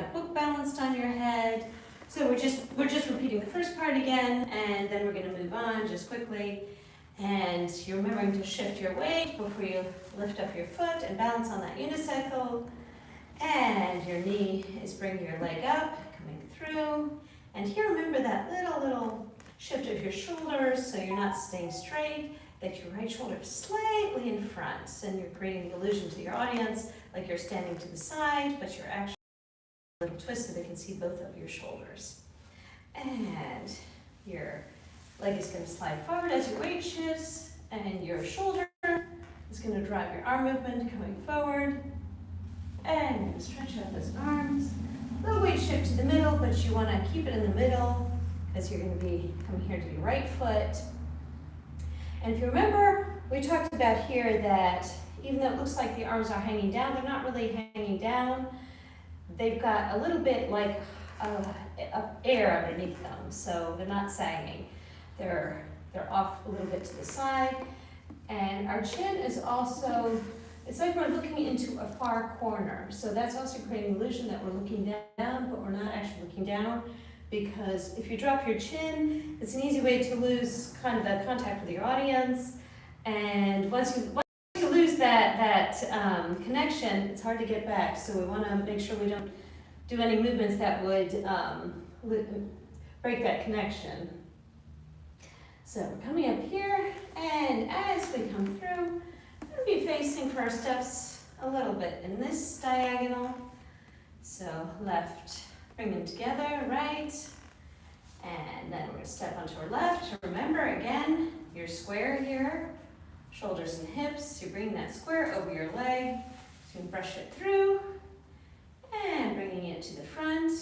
a book balanced on your head. So we're just repeating the first part again, and then we're going to move on just quickly. And you're remembering to shift your weight before you lift up your foot and balance on that unicycle. And your knee is bringing your leg up, coming through. And here, remember that little shift of your shoulders so you're not staying straight, that your right shoulder is slightly in front. And you're creating the illusion to your audience like you're standing to the side, but you're actually a little twist so they can see both of your shoulders. And your leg is going to slide forward as your weight shifts, and your shoulder is going to drive your arm movement coming forward. And you're going to stretch out those arms. Little weight shift to the middle, but you want to keep it in the middle because you're going to be coming here to your right foot. And if you remember, we talked about here that even though it looks like the arms are hanging down, they're not really hanging down. They've got a little bit like air underneath them, so they're not sagging. They're off a little bit to the side. And our chin is also, it's like we're looking into a far corner. So that's also creating the illusion that we're looking down, but we're not actually looking down, because if you drop your chin, it's an easy way to lose kind of that contact with your audience. And once you lose that connection, it's hard to get back. So we want to make sure we don't do any movements that would break that connection. So we're coming up here, and as we come through, we'll be facing for our steps a little bit in this diagonal. So left, bring them together, right, and then we're going to step onto our left. Remember, again, your square here, shoulders and hips. You're bringing that square over your leg. So you can brush it through, and bringing it to the front.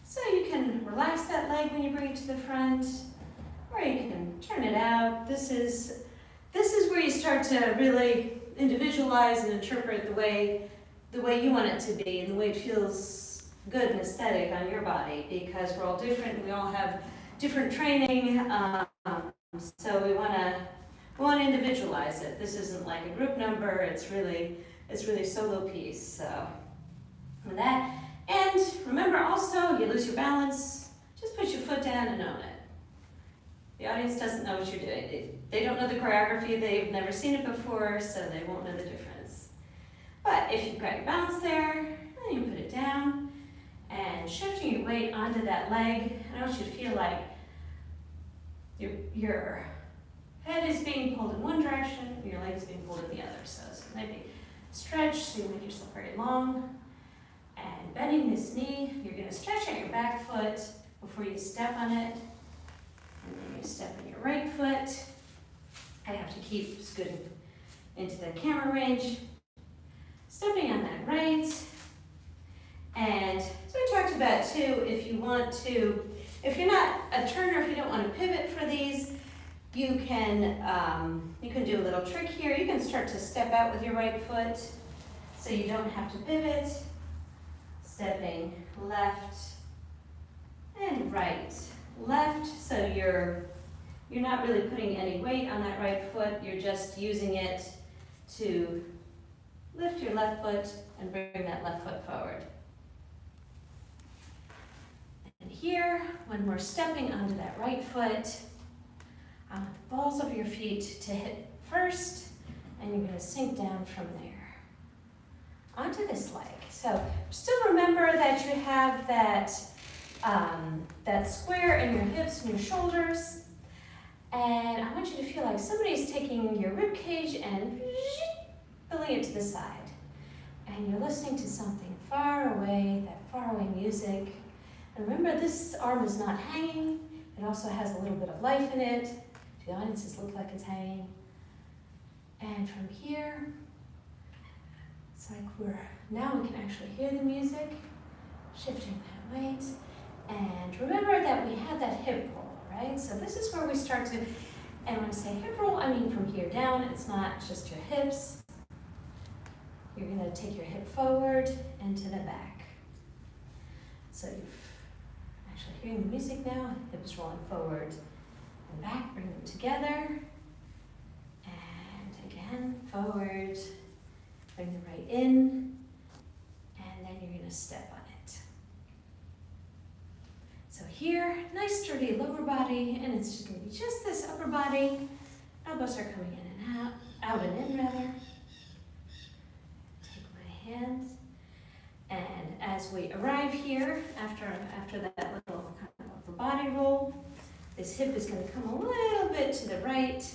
So you can relax that leg when you bring it to the front, or you can turn it out. This is where you start to really individualize and interpret the way you want it to be and the way it feels good and aesthetic on your body, because we're all different. We all have different training, so we want to individualize it. This isn't like a group number. It's really a solo piece. So with that, and remember also, you lose your balance, just put your foot down and own it. The audience doesn't know what you're doing. They don't know the choreography, they've never seen it before, so they won't know the difference. But if you've got your balance there, then you put it down, and shifting your weight onto that leg. I want you to feel like your head is being pulled in one direction, and your leg is being pulled in the other. So maybe stretch, so you make yourself very long. And bending this knee, you're going to stretch out your back foot before you step on it. And then you step on your right foot. I have to keep scooting into the camera range. Stepping on that right. And so we talked about too, if you're not a turner, if you don't want to pivot for these, you can do a little trick here. You can start to step out with your right foot so you don't have to pivot. Stepping left and right, left. So you're not really putting any weight on that right foot. You're just using it to lift your left foot and bring that left foot forward. And here, when we're stepping onto that right foot, I want the balls of your feet to hit first, and you're going to sink down from there onto this leg. So still remember that you have that square in your hips and your shoulders. And I want you to feel like somebody's taking your rib cage and pulling it to the side. And you're listening to something far away, that faraway music. And remember, this arm is not hanging. It also has a little bit of life in it. The audiences look like it's hanging. And from here, it's like now we can actually hear the music, shifting that weight. And remember that we had that hip roll, right? So this is where we start to, and when I say hip roll, I mean from here down. It's not just your hips. You're going to take your hip forward and to the back. So you're actually hearing the music now, hips rolling forward and back, bring them together. And again, forward, bring them right in, and then you're going to step on it. here, nice sturdy lower body, and it's just gonna be just this upper body. Elbows are coming in and out and in rather. Take my hands, and as we arrive here, after that little kind of upper body roll, this hip is gonna come a little bit to the right,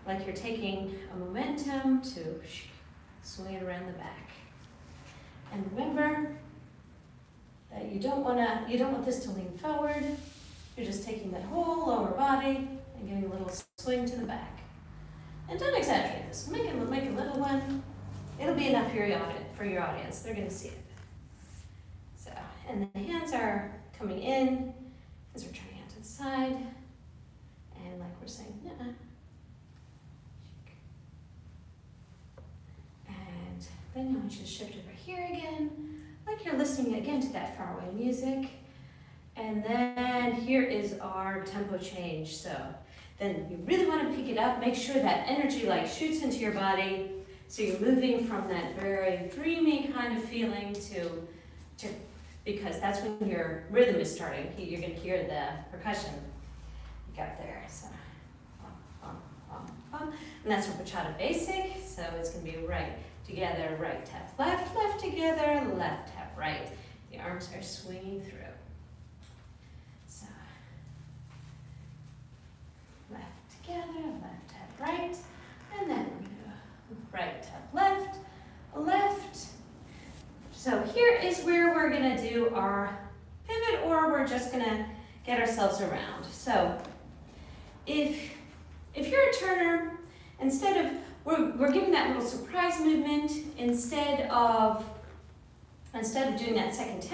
like you're taking a momentum to swing it around the back. And remember that you don't want this to lean forward. You're just taking that whole lower body and giving a little swing to the back. And don't exaggerate this. Make a little one. It'll be enough for your audience. They're going to see it. So, and the hands are coming in as we're turning out to the side. And like we're saying, and then I want you to shift over here again, like you're listening again to that faraway music. And then here is our tempo change. So then you really want to pick it up. Make sure that energy like shoots into your body. So you're moving from that very dreamy kind of feeling to because that's when your rhythm is starting. You're going to hear the percussion you got there. So, and that's our bachata basic. So it's going to be right together, right tap left, left together, left tap right. The arms are swinging through. So, left together, left tap right, and then we're going to right tap left, left. So here is where we're going to do our pivot, or we're just going to get ourselves around. So if you're a turner, instead of, we're giving that little surprise movement instead of doing that second tap.